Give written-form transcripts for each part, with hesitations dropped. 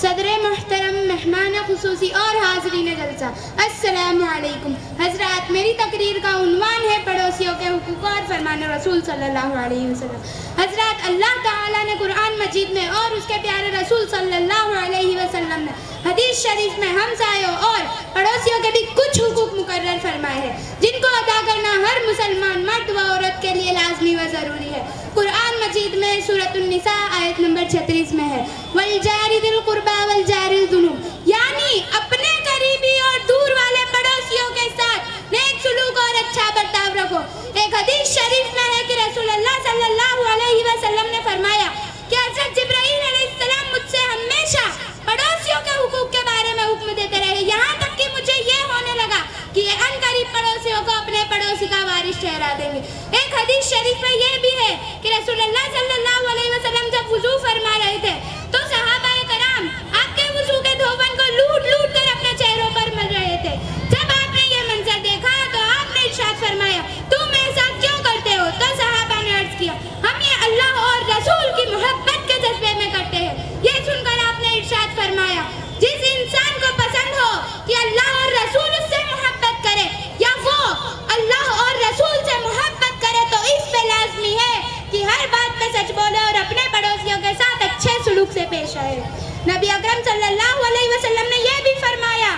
صدر محترم، مہمان خصوصی اور حاضرین جلسہ، السلام علیکم۔ حضرات، میری تقریر کا عنوان ہے پڑوسیوں کے حقوق اور فرمان رسول صلی اللہ علیہ وسلم۔ حضرات، اللہ تعالیٰ نے قرآن مجید میں اور اس کے پیارے رسول صلی اللہ علیہ وسلم نے حدیث شریف میں ہمسایوں اور پڑوسیوں کے بھی کچھ حقوق مقرر فرمائے ہیں جن کو ادا کرنا ہر مسلمان مرد و عورت کے لیے لازمی و ضروری ہے۔ قرآن مجید میں سورۃ النساء آیت نمبر 36 میں ہے وَالْجَارِ ذِي الْقُرْبَى وَالْجَارِ الْجُنُوبِ، یعنی اپنے قریبی اور دور والے پڑوسیوں کے ساتھ نیک سلوک اور اچھا برتاؤ رکھو۔ ایک حدیث شریف میں ہے کہ رسول اللہ صلی اللہ علیہ وسلم نے فرمایا کہ حضرت جبرائیل علیہ السلام مجھ سے ہمیشہ پڑوسیوں کے حقوق کے بارے میں حکم دیتے رہے، یہاں تک کہ مجھے یہ ہونے لگا کہ یہ ان قریب پڑوسیوں کو اپنے پڑوسی کا وارث ٹھہرا دیں گے۔ ایک حدیث شریف میں یہ بھی ہے کہ رسول اللہ صلی اللہ علیہ وسلم جب وضو فرما رہے تھے تو صحابہ کرام آپ کے وضو کے دھوبن کو لوٹ لوٹ کر اپنے چہروں پر مل رہے تھے۔ جب آپ نے یہ منظر دیکھا تو آپ نے ارشاد فرمایا تم میرے ساتھ کیوں کرتے ہو؟ تو صحابہ نے عرض کیا ہم یہ اللہ اور رسول کی محبت کے جذبے میں کرتے ہیں۔ یہ سن کر آپ نے ارشاد فرمایا جس انسان کو پسند ہو کہ اللہ اور رسول اس سے محبت کرے یا وہ اللہ اور رسول سے محبت کرے تو اس پہ لازمی ہے کہ ہر بات میں سچ بولے اور اپنے پڑوسیوں کے ساتھ اچھے سلوک سے پیش آئے۔ نبی اکرم صلی اللہ علیہ وسلم نے یہ بھی فرمایا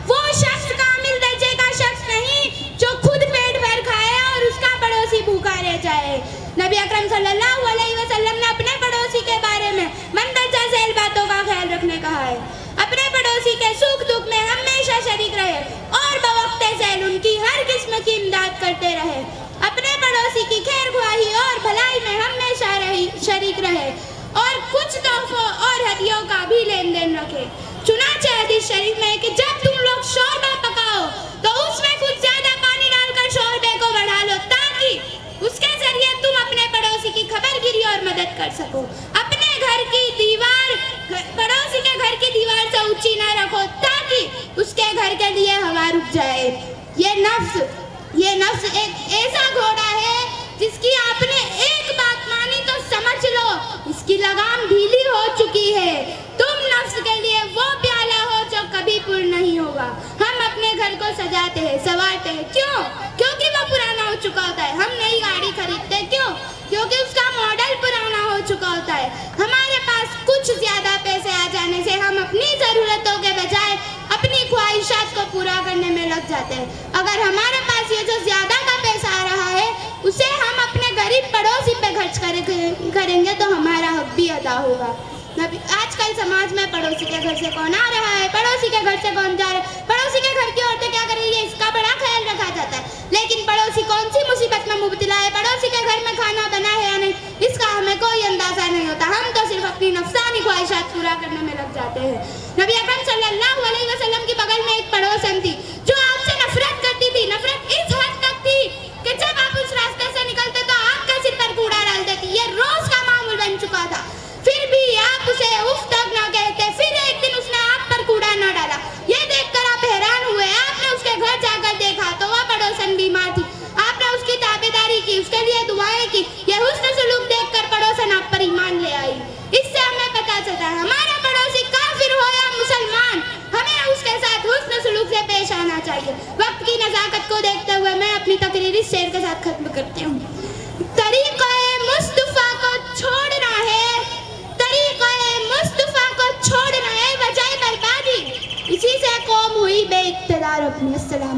وہ شخص کامل درجے کا شخص نہیں جو خود پیٹ بھر کھائے اور اس کا پڑوسی بھوکا رہ جائے۔ نبی اکرم صلی اللہ علیہ وسلم نے اپنے پڑوسی کے بارے میں مندرجہ ذیل باتوں کا خیال رکھنے کہا ہے۔ اپنے پڑوسی کے سکھ دکھ میں ہمیشہ شریک رہے اور بوقت ذیل ان کی ہر قسم کی امداد کرتے رہے۔ اپنے پڑوسی کی خیر خواہی اور بھلائی میں ہمیشہ شریک رہے اور کچھ تحفوں اور ہدیوں کا بھی لین دین رکھے۔ چنانچہ حدیث شریف میں ہے کہ جب تم لوگ شوربہ پکاؤ تو اس میں کچھ زیادہ پانی ڈال کر شوربے کو بڑھا لو تاکہ اس کے ذریعے تم اپنے پڑوسی کی خبر گیری اور مدد کر سکو۔ اپنے گھر کی دیوار پڑوسی کے گھر کی دیوار سے اونچی نہ رکھو تاکہ اس کے گھر کے لیے ہوا رک جائے۔ یہ نفس ایک ایسا گھوڑا ہے جس کی آپ نے ایک بات مانی تو سمجھ لو اس کی لگام ڈھیلی ہو چکی ہے۔ تم نفس کے لیے وہ پیالہ ہو جو کبھی پر نہیں ہوگا۔ ہم اپنے گھر کو سجاتے ہیں، سنوارتے ہیں، کیوں؟ کیونکہ وہ پرانا ہو چکا ہوتا ہے۔ ہم نئی گاڑی خریدتے ہیں، کیوں؟ کیونکہ اس کا ماڈل پرانا ہو چکا ہوتا ہے۔ ہمارے پاس کچھ زیادہ پیسے آ جانے سے ہم اپنی ضرورتوں کے بجائے اپنی خواہشات کو پورا کرنے میں لگ جاتے ہیں۔ اگر ہمارے پاس یہ جو زیادہ کا پیسہ آ رہا ہے اسے ہم اپنے غریب پڑوسی پہ خرچ کریں گے تو ہمارا حق بھی ادا ہوگا۔ آج کل سماج میں پڑوسی کے گھر سے کون آ رہا ہے، پڑوسی کے گھر سے کون جا رہا ہے، پڑوسی کے گھر کی عورتیں کیا کر رہی ہے، اس کا بڑا خیال رکھا جاتا ہے۔ لیکن پڑوسی کون سی مصیبت میں مبتلا ہے، پڑوسی کے گھر میں کھانا بنا ہے یا نہیں، اس کا ہمیں کوئی اندازہ نہیں ہوتا۔ ہم تو صرف اپنی نفسانی خواہشات پورا کرنے میں لگ جاتے ہیں۔ نبی اکرم صلی اللہ علیہ وسلم کی بغل میں ایک پڑوسن تھی جو آپ سے نفرت کرتی تھی۔ نفرت اس حد تک تھی کہ جب آپ اس راستے سے نکلتے تو آپ کے سر پر کوڑا ڈال دیتی۔ یہ روز کا معمول بن چکا تھا، پھر بھی آپ اسے اف تک نہ کہتے۔ پھر ایک دن اس نے آپ پر کوڑا نہ ڈالا۔ یہ دیکھ کر آپ حیران ہوئے۔ آپ نے اس کے گھر جا کر دیکھا تو وہ پڑوسن بیمار تھی۔ آپ نے اس کی تابعداری کی، اس کے لیے دعائیں کی۔ یہ حسن سلوک دیکھ کر پڑوسن آپ پر ایمان لے آئی۔ اس سے ہمیں پتہ چلتا ہے ہمارا پڑوسی کافر ہو یا مسلمان، ہمیں اس کے ساتھ حسن سلوک سے پیش آنا چاہیے۔ وقت کی نزاکت کو دیکھتے ہوئے میں اپنی تقریر اس شعر کے ساتھ ختم کرتی ہوں۔ طریقہ مصطفیٰ کو چھوڑنا ہے، طریقہ مصطفیٰ کو چھوڑنا ہے، وجہ بربادی اسی سے قوم ہوئی بے اقتدار۔ اپنی السلام